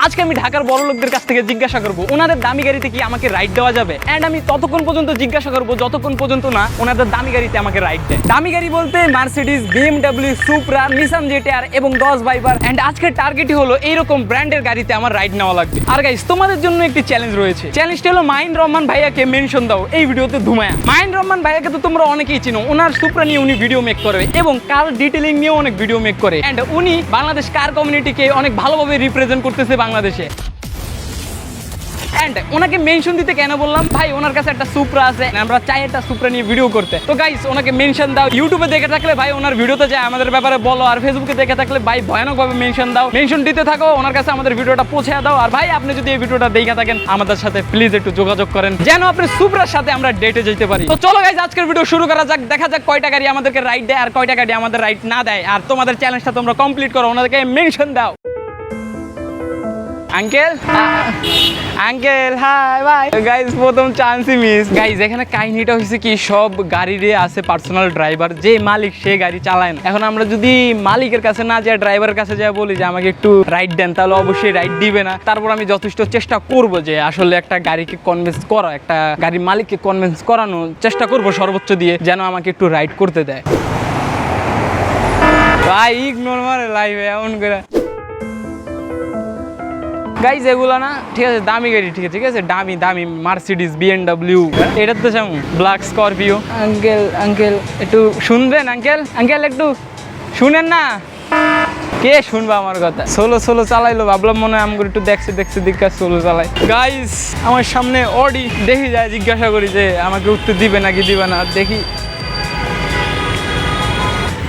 আজকে আমি ঢাকার বড় লোকদের কাছ থেকে জিজ্ঞাসা করবো ওনাদের দামি গাড়িতে কি আমাকে রাইড দেওয়া যাবে, এন্ড আমি ততক্ষণ পর্যন্ত জিজ্ঞাসা করবো যতক্ষণ পর্যন্ত না ওনাদের দামি গাড়িতে আমাকে রাইড দেয়। দামি গাড়ি বলতে Mercedes, BMW, supra, Nissan GTR এবং 10 ভাইপার। এন্ড আজকের টার্গেটই হলো এইরকম ব্র্যান্ডের গাড়িতে আমার রাইড নেওয়া লাগবে। আর গাইস, তোমাদের জন্য একটি চ্যালেঞ্জ রয়েছে। চ্যালেঞ্জটি হলো মাহিন রহমান ভাইয়াকে মেনশন দাও এই ভিডিওতে ধুমায়া। মাহিন রহমান ভাইয়াকে তো তোমরা অনেকেই চিনো, ওনার সুপ্রা নিয়ে উনি ভিডিও মেক করে এবং কার ডিটেইলিং নিয়ে অনেক ভিডিও মেক করে। এন্ড উনি বাংলাদেশ কার কমিউনিটিকে অনেক ভালোভাবে রিপ্রেজেন্ট করতেছে বাংলাদেশে। এন্ড ওনাকে মেনশন দিতে কেন বললাম, ভাই ওনার কাছে একটা সুপ্রা আছে, আমরা চাই একটা সুপ্রা নিয়ে ভিডিও করতে। তো গাইস, ওনাকে মেনশন দাও। ইউটিউবে দেখে থাকলে ভাই ওনার ভিডিওতে যায় আমাদের ব্যাপারে বলো, আর ফেসবুকে দেখে থাকলে ভাই ভয়ানকভাবে মেনশন দাও। মেনশন দিতে থাকো, ওনার কাছে আমাদের ভিডিওটা পৌঁছে দাও। আর ভাই আপনি যদি এই ভিডিওটা দেখে থাকেন আমাদের সাথে প্লিজ একটু যোগাযোগ করেন যেন আপনি সুপ্রার সাথে আমরা ডেটে যেতে পারি। তো চলো গাইস, আজকের ভিডিও শুরু করা যাক। দেখা যাক কয়টা গাড়ি আমাদেরকে রাইড দেয় আর কয়টা গাড়ি আমাদের রাইড না দেয়। আর তোমাদের চ্যালেঞ্জটা তোমরা কমপ্লিট করো, ওনাদেরকে মেনশন দাও। আঙ্কেল আঙ্কেল হাই ভাই। গাইস, প্রথম চান্সই মিস। গাইস, এখানে কাহিনীটা হয়েছে কি, সব গাড়িরে আছে পার্সোনাল ড্রাইভার, যে মালিক সে গাড়ি চালায় না। এখন আমরা যদি মালিকের কাছে না যাই, ড্রাইভারের কাছে যাই বলি যে আমাকে একটু রাইড দেন, তাহলে অবশ্যই রাইড দিবে না। তারপর আমি যথেষ্ট চেষ্টা করব যে আসলে একটা গাড়িকে কনভিন্স করা, একটা গাড়ির মালিককে কনভিন্স করানোর চেষ্টা করব সর্বোচ্চ দিয়ে যেন আমাকে একটু রাইড করতে দেয়। ভাই ইগনোর মারে লাইভে এমন করে। গাইজ এগুলো না ঠিক আছে, দামি গাড়ি, ঠিক আছে দামি দামি মার্সিডিজ, BMW, এটার তো যেমন ব্ল্যাক স্করপিও। আঙ্কেল আঙ্কেল একটু শুনবেন, আঙ্কেল আঙ্কেল একটু শুনেন না। কে শুনবা আমার কথা? সোলো চালাইলো, ভাবলাম মনে হয় আমাকে একটু দেখছে দিককার সোলো চালাই। গাইজ, আমার সামনে অডি, দেখি যায় জিজ্ঞাসা করি যে আমাকে উঠতে দিবে নাকি দিবে না। দেখি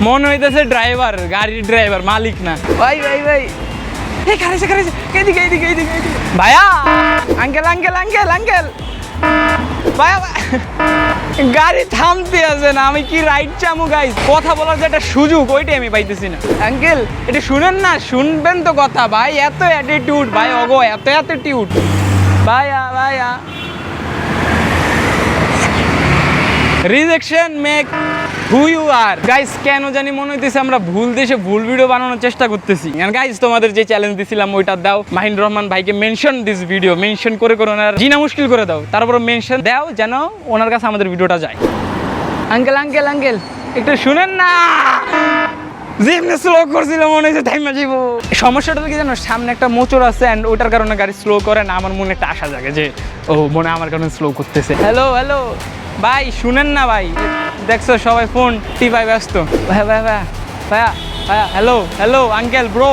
মনে হইতেছে ড্রাইভার, গাড়ির ড্রাইভার, মালিক না। ভাই ভাই ভাই ভাইয়া, আঙ্কেল আঙ্কেল আঙ্কেল আঙ্কেল ভাইয়া, গাড়ি থামতে আছে না, আমি কি রাইড চামু? গাইস, কথা বলার যে একটা সুযোগ ওইটাই আমি পাইতেছি না। আঙ্কেল এটা শুনেন না, শুনবেন তো কথা। ভাই এত অ্যাটিটিউড, ভাই অগো এত অ্যাটিটিউড। ভাইয়া ভাইয়া, rejection make who you are. Guys, কেন জানি মনে হইতেছে আমরা ভুল দেশে ভুল ভিডিও বানানোর চেষ্টা করতেছি। গাইস, তোমাদের যে চ্যালেঞ্জ দিছিলাম ওইটা দাও। মাহিন রহমান ভাইকে মেনশন দিস ভিডিও, মেনশন করে ওনার জিনা মুশকিল করে দাও। তারপর মেনশন দাও যেন ওনার কাছে আমাদের ভিডিওটা যায়। আঙ্কেল আঙ্কেল আঙ্কেল একটু শুনেন না, যেমনি স্লো করছিল মনে হচ্ছে টাইমে যাইব। সমস্যাটা কি জানো, সামনে একটা মোচড় আছে এন্ড ওটার কারণে গাড়ি স্লো করে না। আমার মনে একটা আশা জাগে যে ও মনে আমার কারণে স্লো করতেছে। হ্যালো হ্যালো ভাই, শুনেন না ভাই, দেখছো সবাই ফোন টিপাই ব্যস্ত। ভাই ভাই ভাই ভাইয়া ভাইয়া, hello hello uncle, bro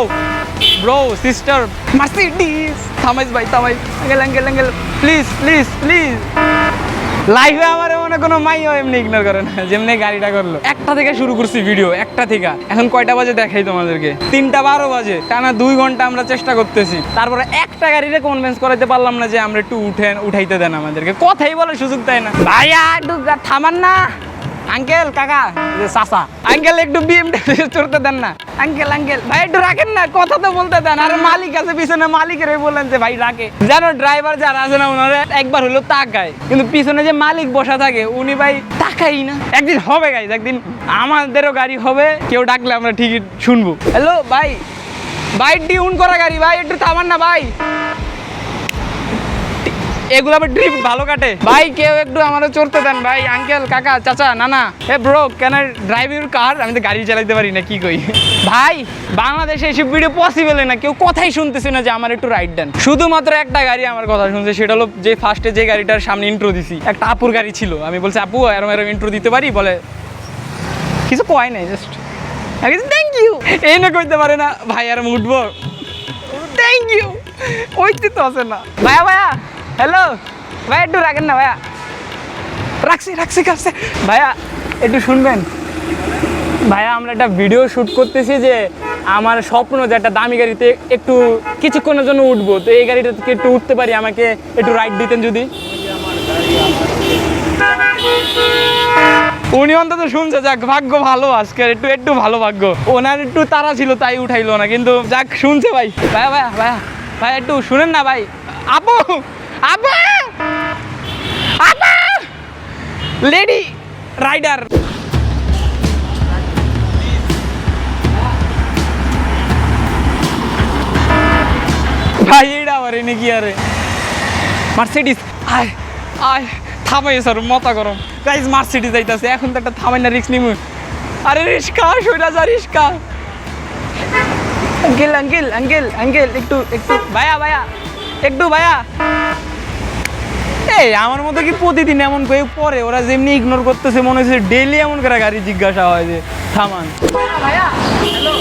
bro sister Mercedes, থামাইস ভাই থামাইস। Uncle uncle uncle please please please. লাইভে আমার মনে কোনো মাইও এমনি ইগনোর করে না, যেমনি গাড়িটা করলো। 1টা থেকে শুরু করছি ভিডিও, 1টা থেকে। এখন কয়টা বাজে দেখাই তোমাদেরকে, 3:12 বাজে। টানা 2 ঘন্টা আমরা চেষ্টা করতেছি, তারপরে একটা গাড়িরে কনভিন্স করাইতে পারলাম না যে আমরা একটু উঠাইতে দেন আমাদেরকে। কথাই বলার সুযোগ দেয় না। ভাইয়া একটু থামান না। আঙ্কেল কাকা চাচা, আঙ্কেল একটু BMW চড়তে দেন না। আঙ্কেল আঙ্কেল ভাই একটু রাখেন না, কথা তো বলতে দেন। আর মালিক আছে পিছনে, মালিকের বললেন যে ভাই রাখে। জানো ড্রাইভার যারা আছে না, ওনারা একবার হলো তাকায়, কিন্তু পিছনে যে মালিক বসা থাকে উনি ভাই তাকাই না। একদিন হবে গাইজ, একদিন আমাদেরও গাড়ি হবে, কেউ ডাকলে আমরা ঠিকই শুনবো। হ্যালো ভাই, ভাই টিউন করা গাড়ি, ভাই একটু থামান না ভাই। এগুলো আবার ড্রিফট ভালো কাটে ভাই, কেউ একটু আমারও চড়তে দেন ভাই। আঙ্কেল কাকা চাচা নানা, hey bro can I drive your car? আমি তো গাড়ি চালাইতে পারি না, কি কই ভাই? বাংলাদেশে এসব ভিডিও পসিবল না, কেউ কথাই শুনতেছে না যে আমার একটু রাইড দেন। শুধুমাত্র একটা গাড়ি আমার কথা শুনছে, সেটা হলো যে ফার্স্টে যে গাড়িটার সামনে ইন্ট্রো দিছি, একটা আপুর গাড়ি ছিল। আমি বলছি আপু এরম এরম ইন্ট্রো দিতে পারি? বলে কিছু কয় নাই, জাস্ট থ্যাংক ইউ এই না কইতে পারে না। ভাই আর উঠবো, থ্যাংক ইউ ওইতে তো আছে না। ভাইয়া ভাইয়া হ্যালো ভাই, একটু রাখেন না ভাইয়া। রাখছি কাছে। ভাইয়া একটু শুনবেন ভাইয়া, আমরা একটা ভিডিও শ্যুট করতেছি যে আমার স্বপ্ন যে একটা দামি গাড়িতে একটু কিছুক্ষণের জন্য উঠবো। তো এই গাড়িটা থেকে একটু উঠতে পারি, আমাকে একটু রাইড দিতেন যদি। উনি অন্তত শুনছে, যাক ভাগ্য ভালো আজকের, একটু ভালো ভাগ্য। ওনার একটু তাড়া ছিল তাই উঠাইলো না, কিন্তু যাক শুনছে ভাই। ভাইয়া ভাইয়া ভাইয়া ভাই একটু শুনেন না ভাই। আপু আপা আপা লেডি রাইডার। ভাই এটা আবার এনে কি আরে মার্সিডিজ আয় আয় থামাই স্যার মাথা গরম গাইজ মার্সিডিজ যাইতাছে এখন তো একটা থামাই না রিস্ক নিমু আরে রিস্কা সইটা যা রিস্কা আঙ্কেল আঙ্কেল আঙ্কেল আঙ্কেল একটু একটু ভাইয়া ভাইয়া একটু ভাইয়া এই আমার মতো কি প্রতিদিন এমন করে পরে ওরা যেমনি ইগনোর করতেছে মনে হচ্ছে ডেইলি এমন করে গাড়ি জিজ্ঞাসা হয় যে থামান ভাইয়া হ্যালো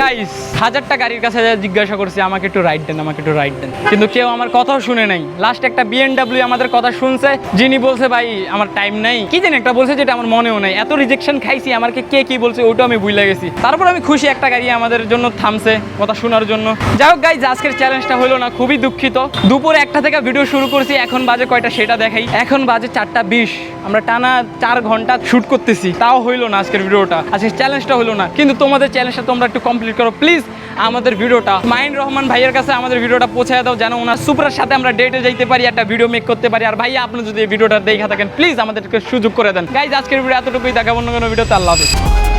গাইস 1000টা গাড়ির কাছে জিজ্ঞাসা করছি আমাকে একটু রাইড দেন আমাকে একটু রাইড দেন কিন্তু কেউ আমার কথাও শুনে নাই লাস্ট একটা BMW আমাদের কথা শুনছে যিনি বলছে ভাই আমার টাইম নাই কি জানি একটা বলছে যেটা আমার মনেও নাই এত রিজেকশন খাইছি আমাকে কে কি বলছে ওটাও আমি ভুলে গেছি তারপর আমি খুশি একটা গাড়ি আমাদের জন্য থামছে কথা শোনার জন্য যাই হোক গাইস আজকের চ্যালেঞ্জটা হলো না খুবই দুঃখিত দুপুরে 1টা থেকে ভিডিও শুরু করছি এখন বাজে কয়টা সেটা দেখাই এখন বাজে 4:20 আমরা টানা 4 ঘন্টা শুট করতেছি তাও হইলো না আজকের ভিডিওটা আজকের চ্যালেঞ্জটা হলো না কিন্তু তোমাদের চ্যালেঞ্জটা তোমরা একটু কমপ্লিট করো প্লিজ আমাদের ভিডিওটা মাহিন রহমান ভাইয়ের কাছে আমাদের ভিডিওটা পৌঁছায় দাও যেন ওনার সুপারের সাথে আমরা ডেটে যাইতে পারি একটা ভিডিও মেক করতে পারি আর ভাইয়া আপনি যদি এই ভিডিওটা দেখে থাকেন প্লিজ আমাদেরকে সুযোগ করে দেন গাইজ আজকের ভিডিও এতটুকুই দেখাবো অন্য কোনো ভিডিওতে আল্লাহ হাফেজ